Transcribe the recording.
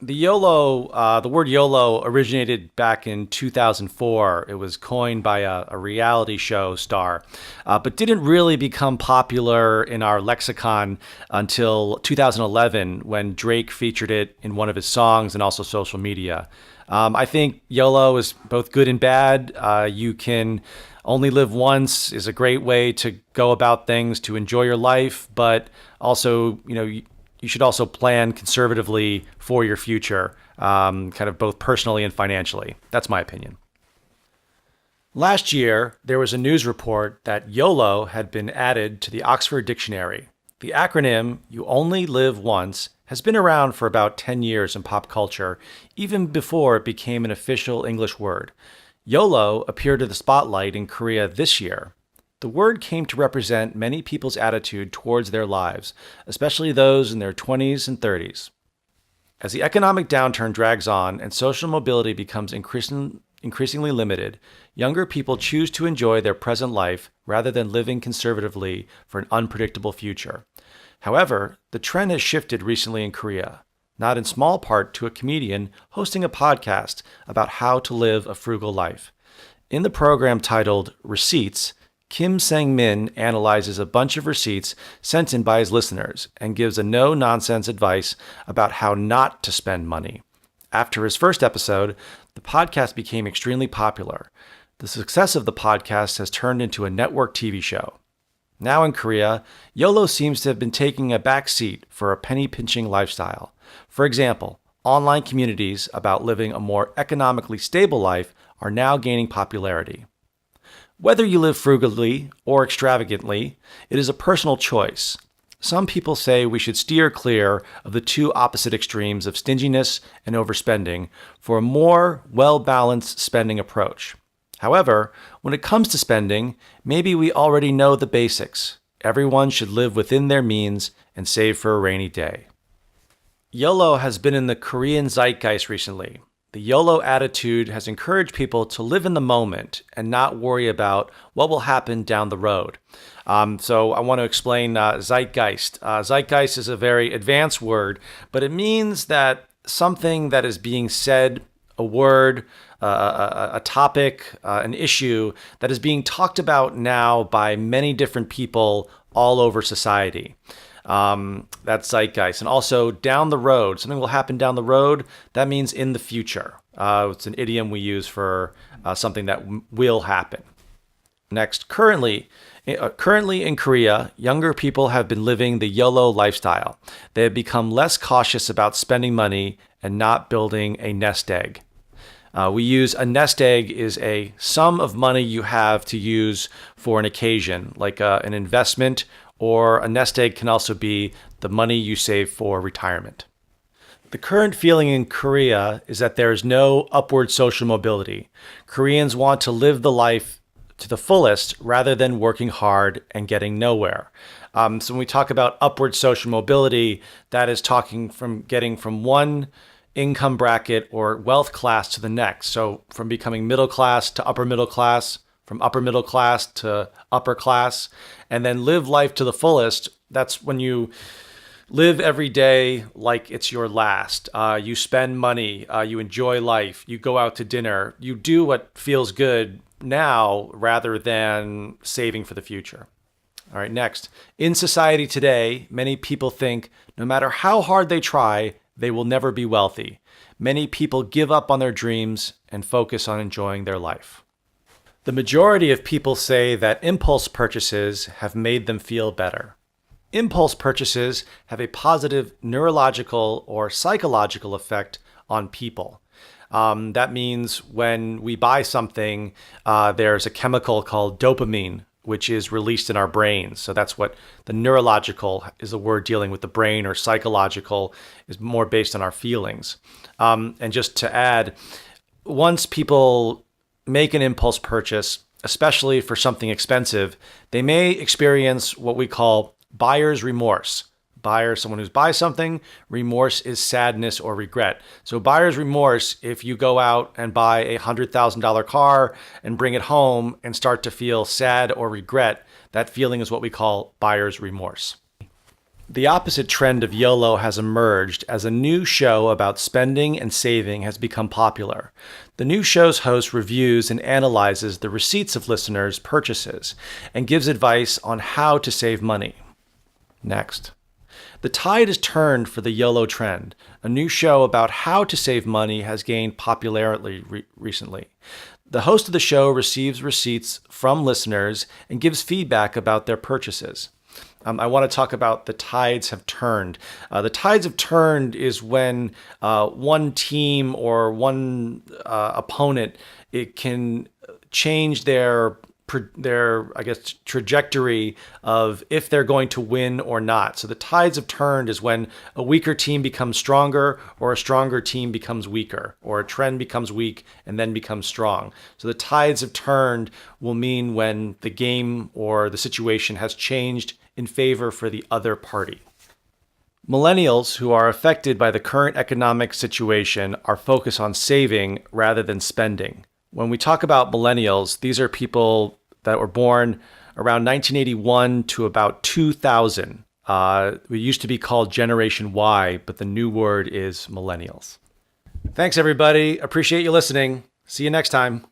The word YOLO originated back in 2004. It was coined by a reality show star, but didn't really become popular in our lexicon until 2011 when Drake featured it in one of his songs and also social media. I think YOLO is both good and bad. You can only live once is a great way to go about things to enjoy your life, but also, you should also plan conservatively for your future, kind of both personally and financially. That's my opinion. Last year, there was a news report that YOLO had been added to the Oxford Dictionary. The acronym, You Only Live Once, has been around for about 10 years in pop culture, even before it became an official English word. YOLO appeared to the spotlight in Korea this year. The word came to represent many people's attitude towards their lives, especially those in their 20s and 30s. As the economic downturn drags on and social mobility becomes increasingly limited, younger people choose to enjoy their present life rather than living conservatively for an unpredictable future. However, the trend has shifted recently in Korea, not in small part to a comedian hosting a podcast about how to live a frugal life. In the program titled Receipts, Kim Saeng-min analyzes a bunch of receipts sent in by his listeners and gives a no-nonsense advice about how not to spend money. After his first episode, the podcast became extremely popular. The success of the podcast has turned into a network TV show. Now in Korea, YOLO seems to have been taking a back seat for a penny-pinching lifestyle. For example, online communities about living a more economically stable life are now gaining popularity. Whether you live frugally or extravagantly, it is a personal choice. Some people say we should steer clear of the two opposite extremes of stinginess and overspending for a more well-balanced spending approach. However, when it comes to spending, maybe we already know the basics. Everyone should live within their means and save for a rainy day. YOLO has been in the Korean zeitgeist recently. The YOLO attitude has encouraged people to live in the moment and not worry about what will happen down the road. So I want to explain zeitgeist. Zeitgeist is a very advanced word, but it means that something that is being said, a word, a topic, an issue that is being talked about now by many different people all over society. That's zeitgeist. And also down the road, something will happen down the road. That means in the future. It's an idiom we use for something that will happen. Next, currently in Korea, younger people have been living the YOLO lifestyle. They have become less cautious about spending money and not building a nest egg. We use a nest egg is a sum of money you have to use for an occasion, like an investment, or a nest egg can also be the money you save for retirement. The current feeling in Korea is that there is no upward social mobility. Koreans want to live the life to the fullest rather than working hard and getting nowhere. So when we talk about upward social mobility, that is talking from getting from one income bracket or wealth class to the next. So from becoming middle class to upper middle class, from upper middle class to upper class, and then live life to the fullest. That's when you live every day like it's your last. You spend money, you enjoy life, you go out to dinner, you do what feels good now rather than saving for the future. All right, next. In society today, many people think no matter how hard they try, they will never be wealthy. Many people give up on their dreams and focus on enjoying their life. The majority of people say that impulse purchases have made them feel better. Impulse purchases have a positive neurological or psychological effect on people. That means when we buy something, there's a chemical called dopamine, which is released in our brains. So that's what the neurological is a word dealing with the brain, or psychological is more based on our feelings. And just to add, once people make an impulse purchase, especially for something expensive, they may experience what we call buyer's remorse. Buyer, someone who buys something, remorse is sadness or regret. So buyer's remorse, if you go out and buy a $100,000 car and bring it home and start to feel sad or regret, that feeling is what we call buyer's remorse. The opposite trend of YOLO has emerged as a new show about spending and saving has become popular. The new show's host reviews and analyzes the receipts of listeners' purchases and gives advice on how to save money. Next. The tide has turned for the YOLO trend. A new show about how to save money has gained popularity recently. The host of the show receives receipts from listeners and gives feedback about their purchases. I want to talk about the tides have turned. The tides have turned is when one team or one opponent, it can change their trajectory of if they're going to win or not. So the tides have turned is when a weaker team becomes stronger or a stronger team becomes weaker, or a trend becomes weak and then becomes strong. So the tides have turned will mean when the game or the situation has changed in favor for the other party. Millennials who are affected by the current economic situation are focused on saving rather than spending. When we talk about millennials, these are people that were born around 1981 to about 2000. We used to be called Generation Y, but the new word is millennials. Thanks, everybody. Appreciate you listening. See you next time.